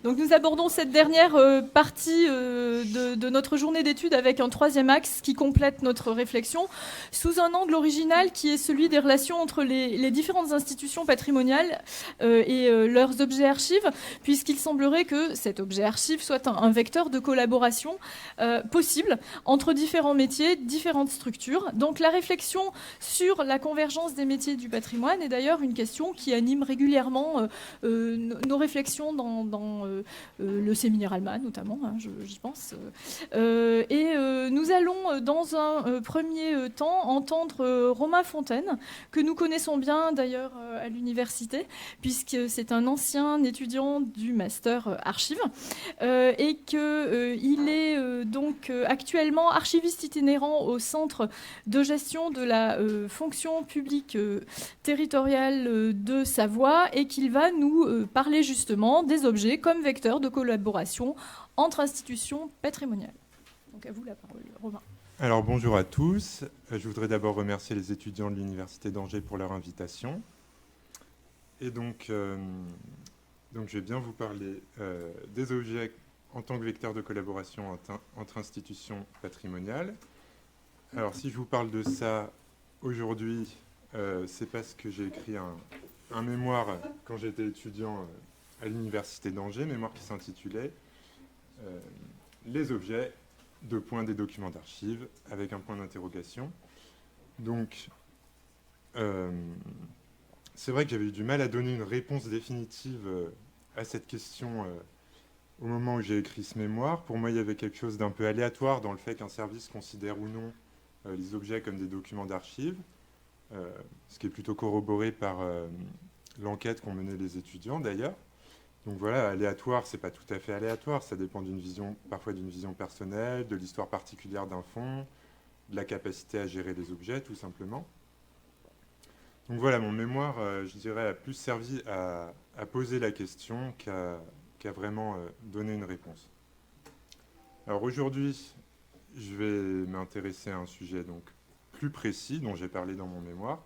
Donc nous abordons cette dernière partie de notre journée d'études avec un troisième axe qui complète notre réflexion sous un angle original qui est celui des relations entre les différentes institutions patrimoniales et leurs objets archives, puisqu'il semblerait que cet objet archive soit un vecteur de collaboration possible entre différents métiers, différentes structures. Donc la réflexion sur la convergence des métiers du patrimoine est d'ailleurs une question qui anime régulièrement nos réflexions dans le séminaire ALMA notamment, hein, j'y pense. Nous allons dans un premier temps entendre Romain Fontaine, que nous connaissons bien d'ailleurs à l'université, puisque c'est un ancien étudiant du master archives, et qu'il est donc actuellement archiviste itinérant au Centre de gestion de la fonction publique territoriale de Savoie, et qu'il va nous parler justement des objets comme vecteurs de collaboration entre institutions patrimoniales. Donc à vous la parole, Romain. Alors bonjour à tous. Je voudrais d'abord remercier les étudiants de l'Université d'Angers pour leur invitation. Et donc je vais bien vous parler des objets en tant que vecteur de collaboration entre institutions patrimoniales. Alors si je vous parle de ça aujourd'hui, c'est parce que j'ai écrit un mémoire quand j'étais étudiant à l'Université d'Angers, mémoire qui s'intitulait Les objets, des documents d'archives, avec un point d'interrogation. Donc, c'est vrai que j'avais eu du mal à donner une réponse définitive à cette question au moment où j'ai écrit ce mémoire. Pour moi, il y avait quelque chose d'un peu aléatoire dans le fait qu'un service considère ou non les objets comme des documents d'archives, ce qui est plutôt corroboré par l'enquête qu'ont menée les étudiants d'ailleurs. Donc voilà, aléatoire, c'est pas tout à fait aléatoire, ça dépend parfois d'une vision personnelle, de l'histoire particulière d'un fonds, de la capacité à gérer les objets, tout simplement. Donc voilà, mon mémoire, je dirais, a plus servi à poser la question qu'à vraiment donner une réponse. Alors aujourd'hui, je vais m'intéresser à un sujet donc plus précis dont j'ai parlé dans mon mémoire,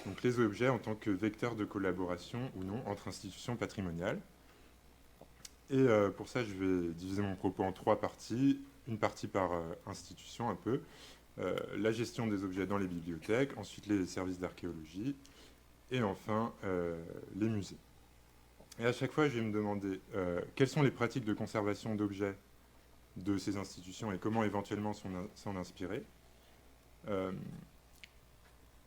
donc les objets en tant que vecteurs de collaboration ou non entre institutions patrimoniales. Et pour ça, je vais diviser mon propos en trois parties. Une partie par institution un peu, la gestion des objets dans les bibliothèques, ensuite les services d'archéologie, et enfin les musées. Et à chaque fois, je vais me demander quelles sont les pratiques de conservation d'objets de ces institutions et comment éventuellement s'en inspirer.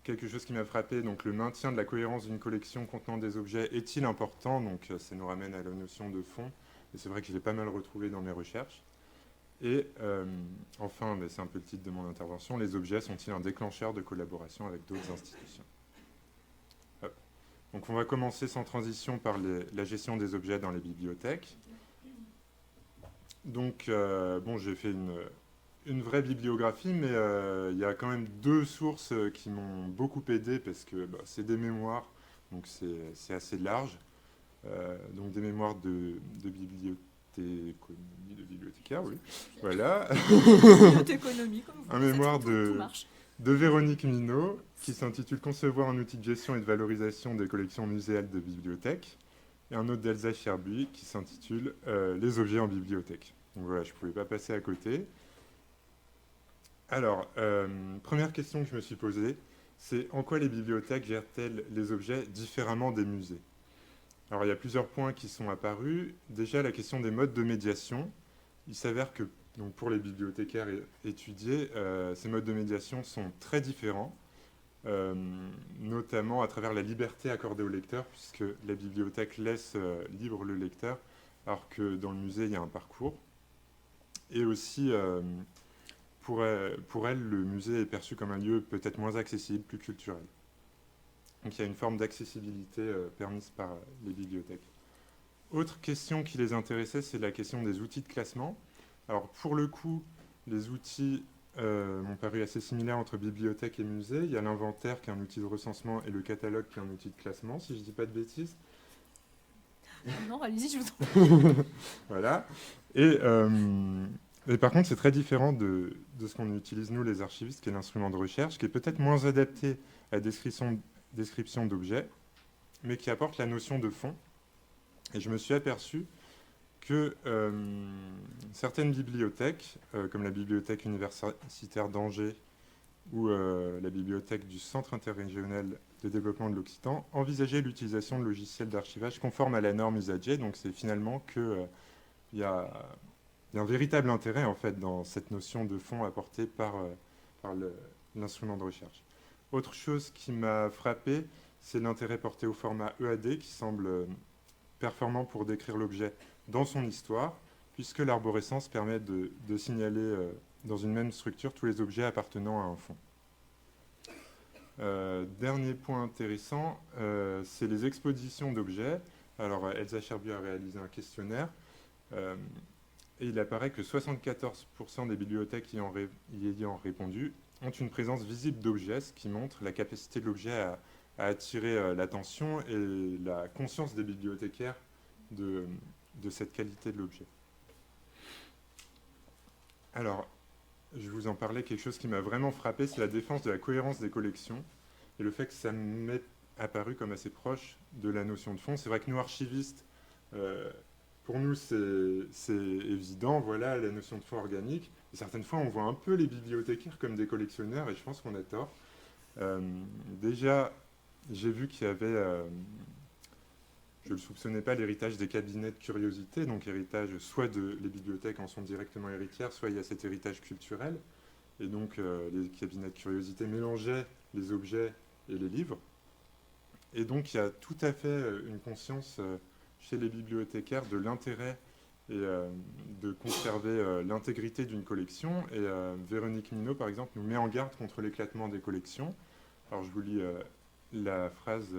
Quelque chose qui m'a frappé, donc le maintien de la cohérence d'une collection contenant des objets est-il important? Donc ça nous ramène à la notion de fond. Et c'est vrai que je l'ai pas mal retrouvé dans mes recherches. Et enfin, c'est un peu le titre de mon intervention, les objets sont-ils un déclencheur de collaboration avec d'autres institutions? Hop. Donc on va commencer sans transition par la gestion des objets dans les bibliothèques. Donc j'ai fait une vraie bibliographie, mais il y a quand même deux sources qui m'ont beaucoup aidé parce que c'est des mémoires, donc c'est assez large. Donc des mémoires de bibliothécaire, oui. Voilà. Un mémoire de Véronique Minot qui s'intitule Concevoir un outil de gestion et de valorisation des collections muséales de bibliothèques, et un autre d'Elsa Cherbuy qui s'intitule Les objets en bibliothèque. Donc voilà, je ne pouvais pas passer à côté. Alors, première question que je me suis posée, c'est en quoi les bibliothèques gèrent-elles les objets différemment des musées? Alors, il y a plusieurs points qui sont apparus. Déjà, la question des modes de médiation. Il s'avère que donc, pour les bibliothécaires étudiés, ces modes de médiation sont très différents, notamment à travers la liberté accordée au lecteur, puisque la bibliothèque laisse libre le lecteur, alors que dans le musée, il y a un parcours. Et aussi, pour elle, le musée est perçu comme un lieu peut-être moins accessible, plus culturel. Donc il y a une forme d'accessibilité permise par les bibliothèques. Autre question qui les intéressait, c'est la question des outils de classement. Alors pour le coup, les outils m'ont paru assez similaires entre bibliothèque et musée. Il y a l'inventaire qui est un outil de recensement et le catalogue qui est un outil de classement, si je ne dis pas de bêtises. Non, allez-y, je vous en prie. Voilà. Et par contre, c'est très différent de ce qu'on utilise, nous, les archivistes, qui est l'instrument de recherche, qui est peut-être moins adapté à la description d'objets, mais qui apporte la notion de fond. Et je me suis aperçu que certaines bibliothèques, comme la bibliothèque universitaire d'Angers ou la bibliothèque du Centre interrégional de développement de l'Occitan, envisageaient l'utilisation de logiciels d'archivage conformes à la norme usagée. Donc c'est finalement qu'il y a un véritable intérêt en fait dans cette notion de fond apportée par l'instrument de recherche. Autre chose qui m'a frappé, c'est l'intérêt porté au format EAD qui semble performant pour décrire l'objet dans son histoire, puisque l'arborescence permet de signaler dans une même structure tous les objets appartenant à un fond. Dernier point intéressant, c'est les expositions d'objets. Alors, Elsa Cherbu a réalisé un questionnaire, et il apparaît que 74% des bibliothèques y ayant répondu ont une présence visible d'objets, ce qui montre la capacité de l'objet à attirer l'attention et la conscience des bibliothécaires de cette qualité de l'objet. Alors, je vous en parlais, quelque chose qui m'a vraiment frappé, c'est la défense de la cohérence des collections et le fait que ça m'est apparu comme assez proche de la notion de fond. C'est vrai que nous, archivistes, pour nous, c'est évident, voilà, la notion de fond organique. Et certaines fois, on voit un peu les bibliothécaires comme des collectionneurs, et je pense qu'on a tort. Déjà, j'ai vu qu'il y avait, je ne le soupçonnais pas, l'héritage des cabinets de curiosité, donc héritage, soit les bibliothèques en sont directement héritières, soit il y a cet héritage culturel. Et donc, les cabinets de curiosité mélangeaient les objets et les livres. Et donc, il y a tout à fait une conscience chez les bibliothécaires de l'intérêt et de conserver l'intégrité d'une collection. Et Véronique Minot, par exemple, nous met en garde contre l'éclatement des collections. Alors, je vous lis la phrase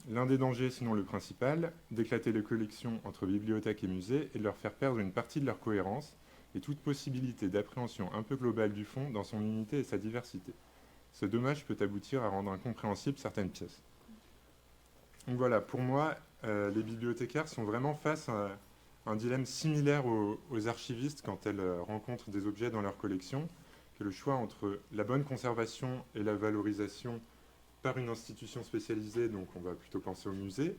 l'un des dangers, sinon le principal, d'éclater les collections entre bibliothèques et musées et de leur faire perdre une partie de leur cohérence et toute possibilité d'appréhension un peu globale du fond dans son unité et sa diversité. Ce dommage peut aboutir à rendre incompréhensibles certaines pièces. Donc voilà, pour moi, les bibliothécaires sont vraiment face à un dilemme similaire aux archivistes quand elles rencontrent des objets dans leur collection, que le choix entre la bonne conservation et la valorisation par une institution spécialisée, donc on va plutôt penser au musée,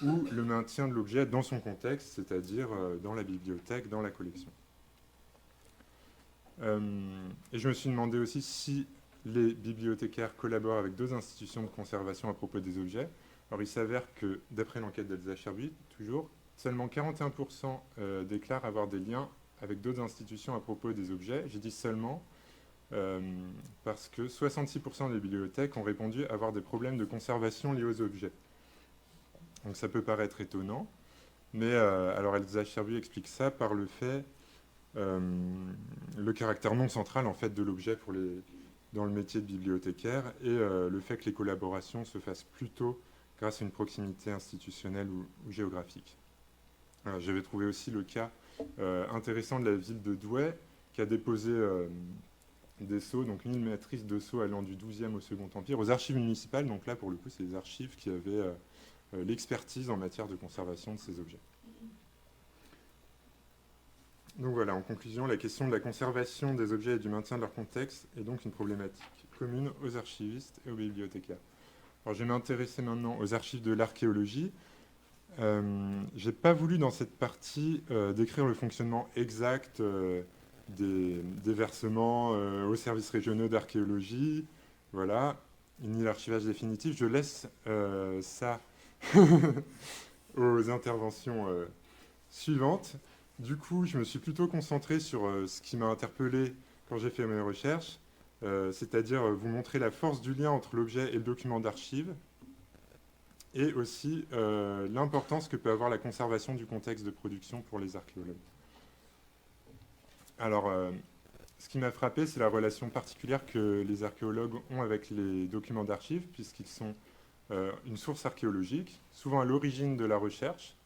ou le maintien de l'objet dans son contexte, c'est-à-dire dans la bibliothèque, dans la collection. Et je me suis demandé aussi si les bibliothécaires collaborent avec d'autres institutions de conservation à propos des objets. Alors il s'avère que, d'après l'enquête d'Elsa Cherbu, toujours, seulement 41% déclarent avoir des liens avec d'autres institutions à propos des objets. J'ai dit seulement, parce que 66% des bibliothèques ont répondu avoir des problèmes de conservation liés aux objets. Donc ça peut paraître étonnant, mais alors Elsa Cherbu explique ça par le fait, le caractère non central en fait de l'objet dans le métier de bibliothécaire et le fait que les collaborations se fassent plutôt grâce à une proximité institutionnelle ou géographique. J'avais trouvé aussi le cas intéressant de la ville de Douai qui a déposé des sceaux, donc une matrice de sceaux allant du XIIe au Second Empire, aux archives municipales. Donc là, pour le coup, c'est les archives qui avaient l'expertise en matière de conservation de ces objets. Donc voilà, en conclusion, la question de la conservation des objets et du maintien de leur contexte est donc une problématique commune aux archivistes et aux bibliothécaires. Alors je vais m'intéresser maintenant aux archives de l'archéologie. Je n'ai pas voulu dans cette partie décrire le fonctionnement exact des versements aux services régionaux d'archéologie, voilà, ni l'archivage définitif. Je laisse ça aux interventions suivantes. Du coup, je me suis plutôt concentré sur ce qui m'a interpellé quand j'ai fait mes recherches, c'est-à-dire vous montrer la force du lien entre l'objet et le document d'archive, et aussi l'importance que peut avoir la conservation du contexte de production pour les archéologues. Alors, ce qui m'a frappé, c'est la relation particulière que les archéologues ont avec les documents d'archives, puisqu'ils sont une source archéologique, souvent à l'origine de la recherche,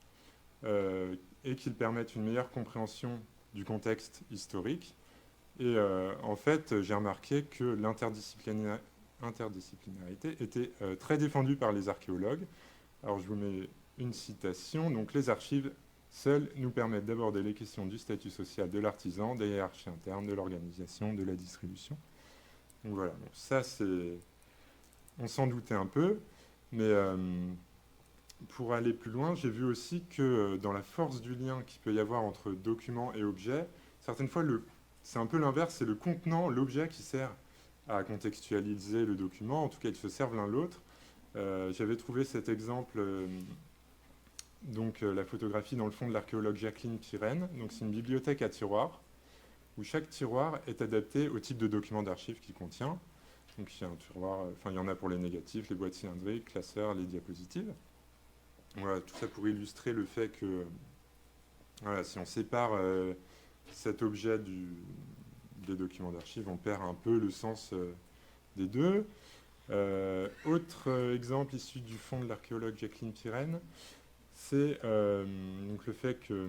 et qu'ils permettent une meilleure compréhension du contexte historique. Et en fait, j'ai remarqué que l'interdisciplinarité était très défendue par les archéologues. Alors je vous mets une citation. Donc les archives seules nous permettent d'aborder les questions du statut social de l'artisan, des hiérarchies internes, de l'organisation, de la distribution. Donc voilà, donc ça c'est... On s'en doutait un peu, mais pour aller plus loin, j'ai vu aussi que dans la force du lien qu'il peut y avoir entre document et objet, certaines fois, c'est un peu l'inverse, c'est le contenant, l'objet qui sert à contextualiser le document, en tout cas ils se servent l'un l'autre. J'avais trouvé cet exemple, la photographie dans le fond de l'archéologue Jacqueline Pirenne. Donc c'est une bibliothèque à tiroirs, où chaque tiroir est adapté au type de document d'archives qu'il contient. Donc il y a un tiroir, il y en a pour les négatifs, les boîtes cylindriques, classeurs, les diapositives. Voilà, tout ça pour illustrer le fait que voilà, si on sépare cet objet des documents d'archives, on perd un peu le sens des deux. Autre exemple issu du fond de l'archéologue Jacqueline Pirenne, c'est donc le fait que,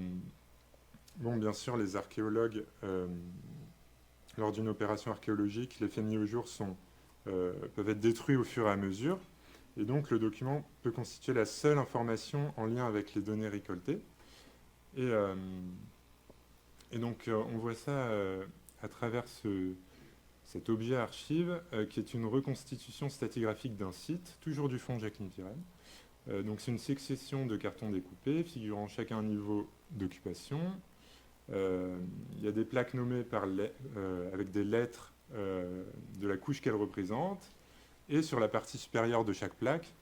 bon, bien sûr, les archéologues, lors d'une opération archéologique, les faits mis au jour peuvent être détruits au fur et à mesure. Et donc, le document peut constituer la seule information en lien avec les données récoltées. Et donc, on voit ça à travers cet objet archive, qui est une reconstitution stratigraphique d'un site, toujours du fond Jacqueline Pirenne. Donc, c'est une succession de cartons découpés, figurant chacun un niveau d'occupation. Il y a des plaques nommées avec des lettres de la couche qu'elles représentent. Et sur la partie supérieure de chaque plaque,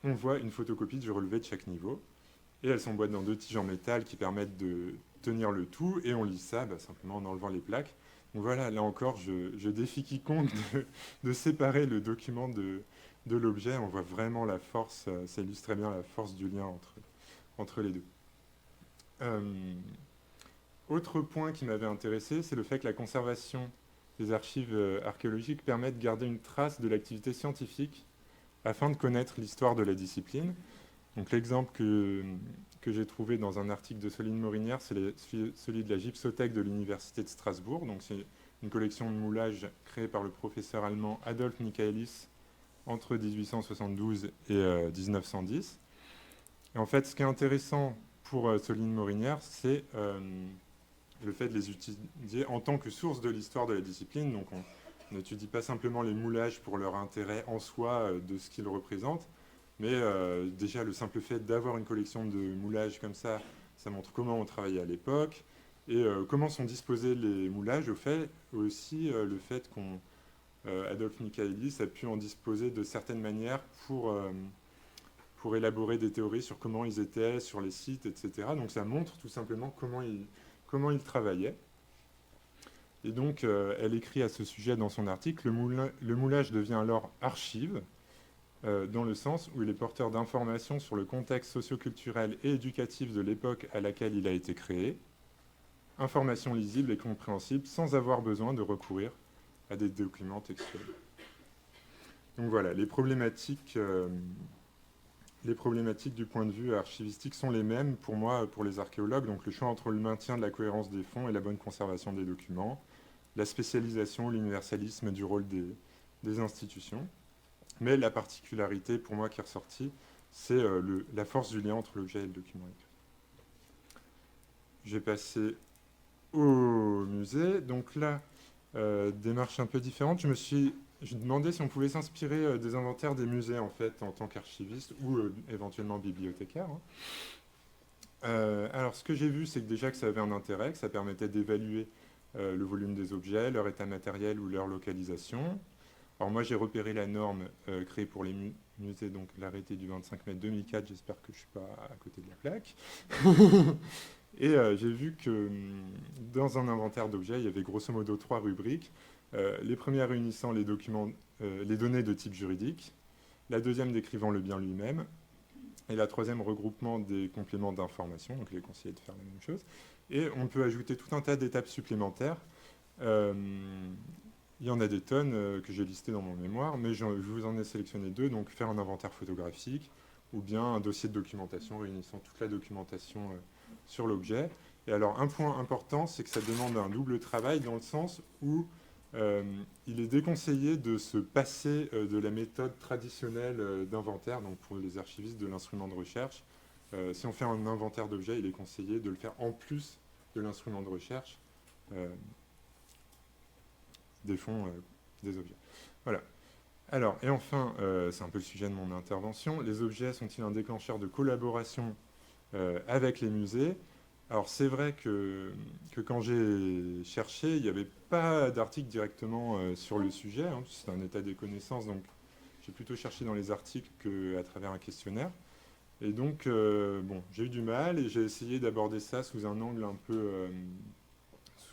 on voit une photocopie du relevé de chaque niveau. Et elles s'emboîtent dans 2 tiges en métal qui permettent de tenir le tout. Et on lit ça simplement en enlevant les plaques. Donc voilà, là encore, je défie quiconque de séparer le document de l'objet. On voit vraiment la force, ça illustre très bien la force du lien entre les deux. Autre point qui m'avait intéressé, c'est le fait que la conservation des archives archéologiques permet de garder une trace de l'activité scientifique afin de connaître l'histoire de la discipline. Donc l'exemple que j'ai trouvé dans un article de Soline Morinière, c'est celui de la gypsothèque de l'Université de Strasbourg. Donc c'est une collection de moulages créée par le professeur allemand Adolf Michaelis entre 1872 et 1910. Et en fait, ce qui est intéressant pour Soline Morinière, c'est le fait de les utiliser en tant que source de l'histoire de la discipline. Donc on n'étudie pas simplement les moulages pour leur intérêt en soi de ce qu'ils représentent, mais déjà le simple fait d'avoir une collection de moulages comme ça montre comment on travaillait à l'époque et comment sont disposés les moulages, aussi le fait qu'Adolf Michaelis a pu en disposer de certaines manières pour élaborer des théories sur comment ils étaient sur les sites, etc. Donc ça montre tout simplement comment il travaillait. Et donc, elle écrit à ce sujet dans son article, le moulage devient alors archive, dans le sens où il est porteur d'informations sur le contexte socioculturel et éducatif de l'époque à laquelle il a été créé, informations lisibles et compréhensibles sans avoir besoin de recourir à des documents textuels. Donc voilà, les problématiques du point de vue archivistique sont les mêmes pour moi, pour les archéologues. Donc le choix entre le maintien de la cohérence des fonds et la bonne conservation des documents, la spécialisation, l'universalisme du rôle des institutions. Mais la particularité pour moi qui est ressortie, c'est la force du lien entre l'objet et le document écrit. Je vais passer au musée. Donc là, démarche un peu différente. Je demandais si on pouvait s'inspirer des inventaires des musées en fait en tant qu'archiviste ou éventuellement bibliothécaire. Alors ce que j'ai vu, c'est que déjà que ça avait un intérêt, que ça permettait d'évaluer le volume des objets, leur état matériel ou leur localisation. Alors moi j'ai repéré la norme créée pour les musées, donc l'arrêté du 25 mai 2004, j'espère que je ne suis pas à côté de la plaque. Et j'ai vu que dans un inventaire d'objets, il y avait grosso modo 3 rubriques. Les premières réunissant les données de type juridique, la deuxième décrivant le bien lui-même, et la troisième regroupement des compléments d'information, donc je vais conseiller de faire la même chose. Et on peut ajouter tout un tas d'étapes supplémentaires. Il y en a des tonnes que j'ai listées dans mon mémoire, mais je vous en ai sélectionné 2, donc faire un inventaire photographique, ou bien un dossier de documentation réunissant toute la documentation sur l'objet. Et alors un point important, c'est que ça demande un double travail dans le sens où il est déconseillé de se passer de la méthode traditionnelle d'inventaire, donc pour les archivistes de l'instrument de recherche. Si on fait un inventaire d'objets, il est conseillé de le faire en plus de l'instrument de recherche des fonds des objets. Voilà. Alors, et enfin, c'est un peu le sujet de mon intervention, les objets sont-ils un déclencheur de collaboration avec les musées? Alors, c'est vrai que quand j'ai cherché, il n'y avait pas d'article directement sur le sujet, hein, c'est un état des connaissances, donc j'ai plutôt cherché dans les articles qu'à travers un questionnaire. Et donc, bon, j'ai eu du mal et j'ai essayé d'aborder ça sous un angle un peu,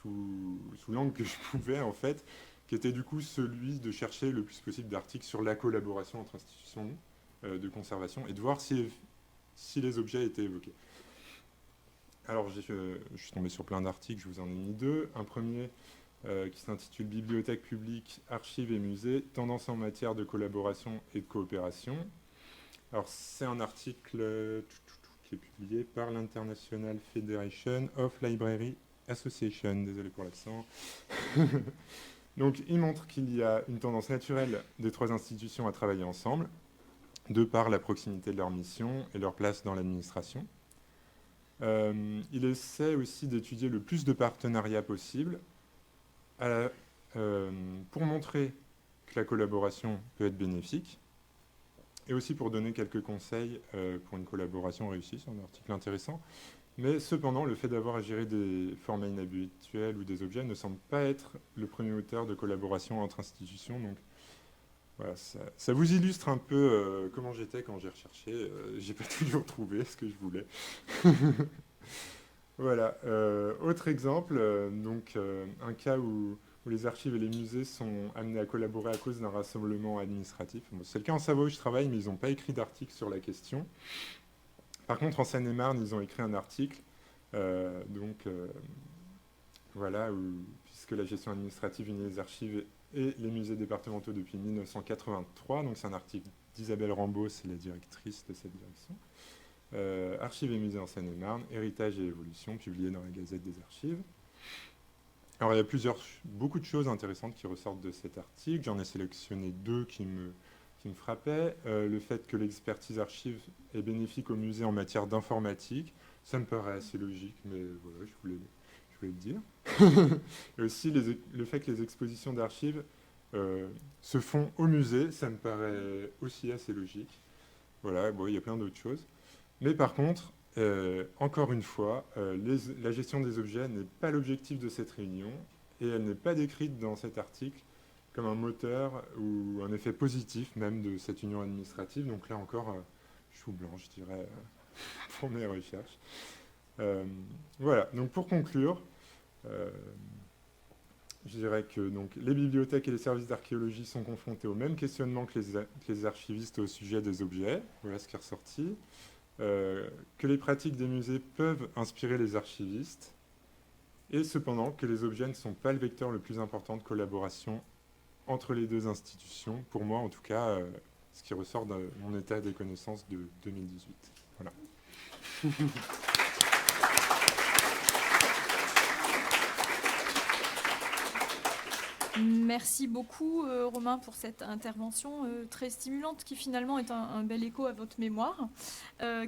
sous l'angle que je pouvais en fait, qui était du coup celui de chercher le plus possible d'articles sur la collaboration entre institutions de conservation et de voir si les objets étaient évoqués. Alors, je suis tombé sur plein d'articles, je vous en ai mis deux. Un premier qui s'intitule Bibliothèque publique, archives et musées, tendance en matière de collaboration et de coopération. Alors, c'est un article qui est publié par l'International Federation of Library Association. Désolé pour l'accent. Donc, il montre qu'il y a une tendance naturelle des trois institutions à travailler ensemble, de par la proximité de leur mission et leur place dans l'administration. Il essaie aussi d'étudier le plus de partenariats possible pour montrer que la collaboration peut être bénéfique et aussi pour donner quelques conseils pour une collaboration réussie. C'est un article intéressant. Mais cependant, le fait d'avoir à gérer des formats inhabituels ou des objets ne semble pas être le premier moteur de collaboration entre institutions. Donc voilà, ça vous illustre un peu comment j'étais quand j'ai recherché. J'ai pas toujours trouvé ce que je voulais. Voilà. Autre exemple, un cas où les archives et les musées sont amenés à collaborer à cause d'un rassemblement administratif. Bon, c'est le cas en Savoie où je travaille, mais ils n'ont pas écrit d'article sur la question. Par contre, en Seine-et-Marne, ils ont écrit un article, voilà, puisque la gestion administrative unit les archives et les musées départementaux depuis 1983, donc c'est un article d'Isabelle Rambaud, c'est la directrice de cette direction. Archives et musées en Seine-et-Marne, héritage et évolution, publié dans la Gazette des Archives. Alors il y a beaucoup de choses intéressantes qui ressortent de cet article. J'en ai sélectionné deux qui me frappaient. Le fait que l'expertise archive est bénéfique au musée en matière d'informatique, ça me paraît assez logique, mais voilà, je voulais le dire. Et aussi le fait que les expositions d'archives se font au musée, ça me paraît aussi assez logique. Voilà, bon, il y a plein d'autres choses. Mais par contre, encore une fois, la gestion des objets n'est pas l'objectif de cette réunion et elle n'est pas décrite dans cet article comme un moteur ou un effet positif même de cette union administrative. Donc là encore, chou blanc, je dirais, pour mes recherches. Voilà, donc pour conclure, je dirais que donc, les bibliothèques et les services d'archéologie sont confrontés au même questionnement que les archivistes au sujet des objets. Voilà ce qui est ressorti. Que les pratiques des musées peuvent inspirer les archivistes, et cependant que les objets ne sont pas le vecteur le plus important de collaboration entre les deux institutions, pour moi en tout cas, ce qui ressort de mon état des connaissances de 2018. Voilà. Merci beaucoup Romain pour cette intervention très stimulante qui finalement est un bel écho à votre mémoire,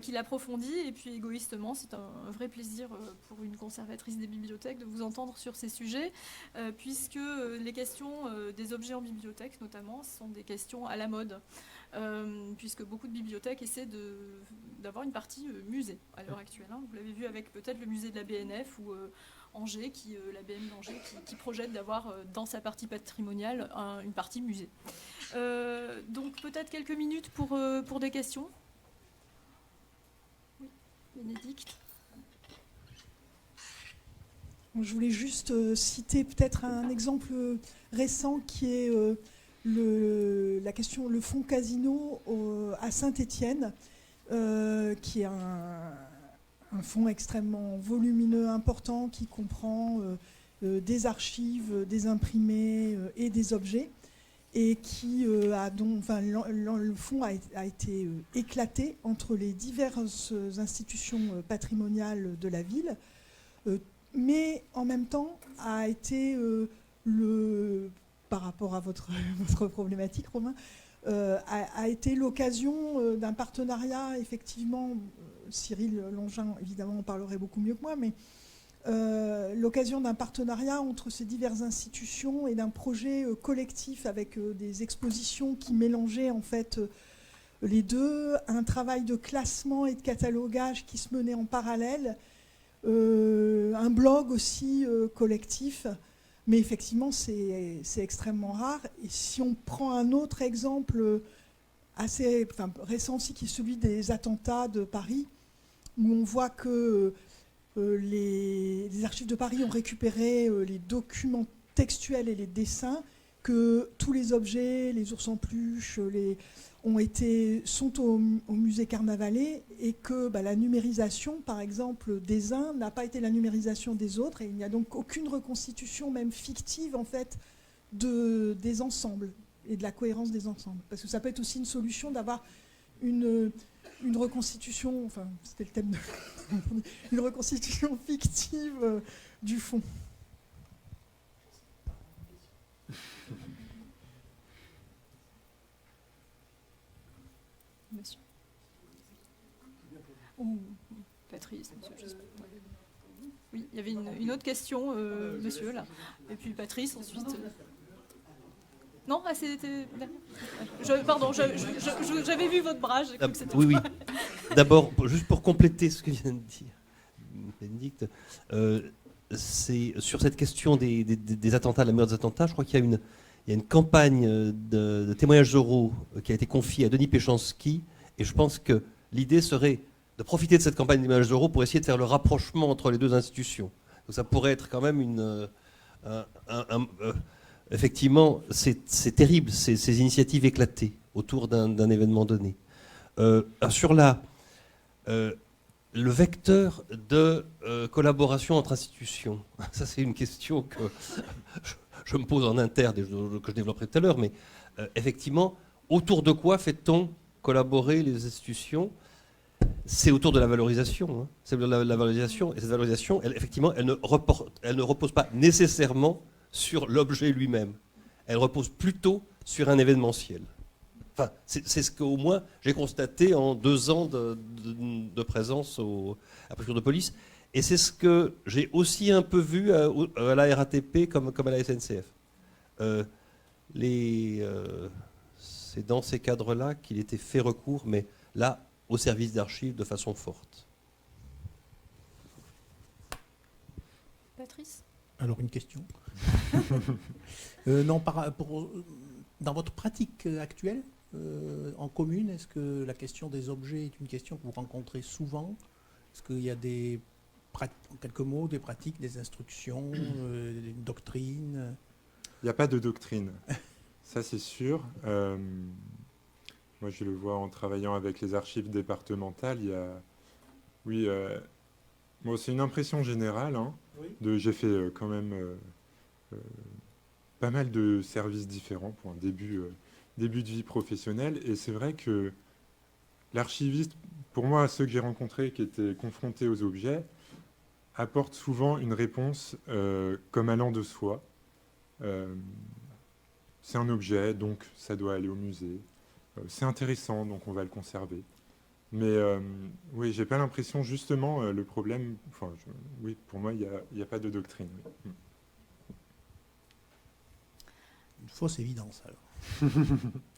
qui l'approfondit et puis égoïstement c'est un vrai plaisir pour une conservatrice des bibliothèques de vous entendre sur ces sujets puisque les questions des objets en bibliothèque notamment sont des questions à la mode puisque beaucoup de bibliothèques essaient d'avoir une partie musée à l'heure actuelle. Hein. Vous l'avez vu avec peut-être le musée de la BNF ou Angers, la BN d'Angers, qui projette d'avoir dans sa partie patrimoniale une partie musée. Donc peut-être quelques minutes pour des questions. Oui, Bénédicte. Je voulais juste citer peut-être un exemple récent qui est la question, le fonds Casino à Saint-Étienne, qui est un fonds extrêmement volumineux, important, qui comprend des archives, des imprimés et des objets, et qui le fonds a été éclaté entre les diverses institutions patrimoniales de la ville, mais en même temps a été par rapport à votre problématique, Romain, a été l'occasion d'un partenariat, effectivement. Cyril Longin, évidemment, en parlerait beaucoup mieux que moi, mais l'occasion d'un partenariat entre ces diverses institutions et d'un projet collectif avec des expositions qui mélangeaient en fait les deux, un travail de classement et de catalogage qui se menait en parallèle, un blog aussi collectif, mais effectivement c'est extrêmement rare. Et si on prend un autre exemple récent aussi, qui est celui des attentats de Paris, où on voit que les archives de Paris ont récupéré les documents textuels et les dessins, que tous les objets, les ours en peluche, sont au musée Carnavalet, et que la numérisation, par exemple, des uns n'a pas été la numérisation des autres, et il n'y a donc aucune reconstitution, même fictive, en fait, des ensembles et de la cohérence des ensembles. Parce que ça peut être aussi une solution d'avoir une reconstitution, enfin, c'était le thème une reconstitution fictive du fond. Monsieur. Ou Patrice, monsieur. Oui, il y avait une autre question, monsieur, là. Et puis Patrice, ensuite. Non, c'était... Pardon, j'avais vu votre bras. J'ai cru que c'était... Oui. D'abord, juste pour compléter ce que vient de dire Bénédicte, c'est sur cette question des attentats, la meurtre des attentats, je crois qu'il y a une campagne de témoignages oraux qui a été confiée à Denis Péchanski, et je pense que l'idée serait de profiter de cette campagne de témoignages oraux pour essayer de faire le rapprochement entre les deux institutions. Donc ça pourrait être quand même effectivement, c'est terrible, ces initiatives éclatées autour d'un événement donné. Sur le vecteur de collaboration entre institutions, ça c'est une question que je me pose en interne et que je développerai tout à l'heure, mais effectivement, autour de quoi fait-on collaborer les institutions ? C'est autour de la valorisation. Hein. C'est la valorisation, et cette valorisation, effectivement, elle ne repose pas nécessairement sur l'objet lui-même. Elle repose plutôt sur un événementiel. Enfin, c'est ce qu'au moins j'ai constaté en 2 ans de présence à la préfecture de police. Et c'est ce que j'ai aussi un peu vu à la RATP comme à la SNCF. C'est dans ces cadres-là qu'il était fait recours, mais là, au service d'archives de façon forte. Patrice ? Alors, une question. Dans votre pratique actuelle, en commune, est-ce que la question des objets est une question que vous rencontrez souvent ? Est-ce qu'il y a en quelques mots, des pratiques, des instructions, une doctrine ? Il n'y a pas de doctrine, ça c'est sûr. Moi je le vois en travaillant avec les archives départementales, il y a... Oui, bon, c'est une impression générale. Hein, oui. J'ai fait quand même pas mal de services différents pour un début de vie professionnelle. Et c'est vrai que l'archiviste, pour moi, ceux que j'ai rencontrés qui étaient confrontés aux objets, apporte souvent une réponse comme allant de soi. C'est un objet, donc ça doit aller au musée. C'est intéressant, donc on va le conserver. Mais oui, j'ai pas l'impression, justement, le problème... Enfin, oui, pour moi, il n'y a pas de doctrine. Oui. Une fausse évidence, alors.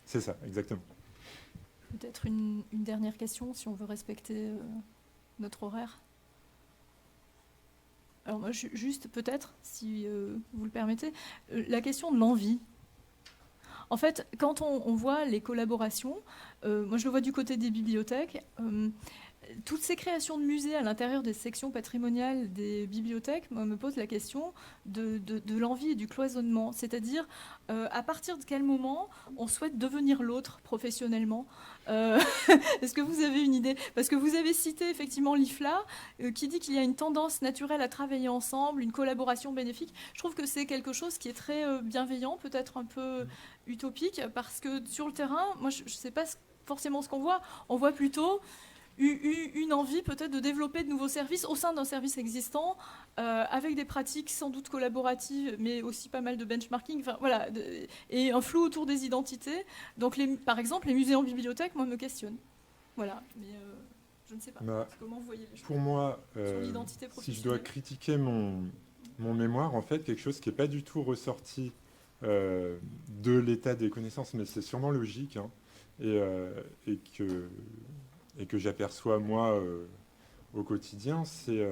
C'est ça, exactement. Peut-être une dernière question, si on veut respecter notre horaire. Alors moi, juste peut-être, si vous le permettez, la question de l'envie. En fait, quand on voit les collaborations, moi je le vois du côté des bibliothèques, toutes ces créations de musées à l'intérieur des sections patrimoniales des bibliothèques, moi, me pose la question de l'envie et du cloisonnement. C'est-à-dire, à partir de quel moment on souhaite devenir l'autre professionnellement ? Est-ce que vous avez une idée ? Parce que vous avez cité effectivement l'IFLA, qui dit qu'il y a une tendance naturelle à travailler ensemble, une collaboration bénéfique. Je trouve que c'est quelque chose qui est très bienveillant, peut-être un peu utopique, parce que sur le terrain, moi je ne sais pas forcément ce qu'on voit. On voit plutôt une envie peut-être de développer de nouveaux services au sein d'un service existant, avec des pratiques sans doute collaboratives, mais aussi pas mal de benchmarking, enfin, voilà, et un flou autour des identités. Donc, par exemple, les musées en bibliothèque, moi, me questionnent. Voilà. Mais Je ne sais pas. Bah, Comment vous voyez les choses Pour moi, sur l'identité si je dois professionnelle? critiquer mon mémoire, en fait, quelque chose qui n'est pas du tout ressorti de l'état des connaissances, mais c'est sûrement logique, hein, et que j'aperçois, moi, au quotidien, c'est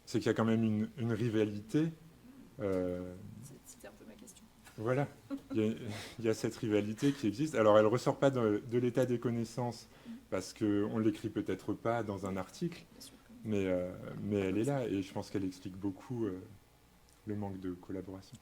qu'il y a quand même une rivalité. C'était un peu ma question. Voilà, il y a cette rivalité qui existe. Alors, elle ne ressort pas de l'état des connaissances, parce qu'on ne l'écrit peut-être pas dans un article, Bien sûr. mais elle est là, et je pense qu'elle explique beaucoup le manque de collaboration.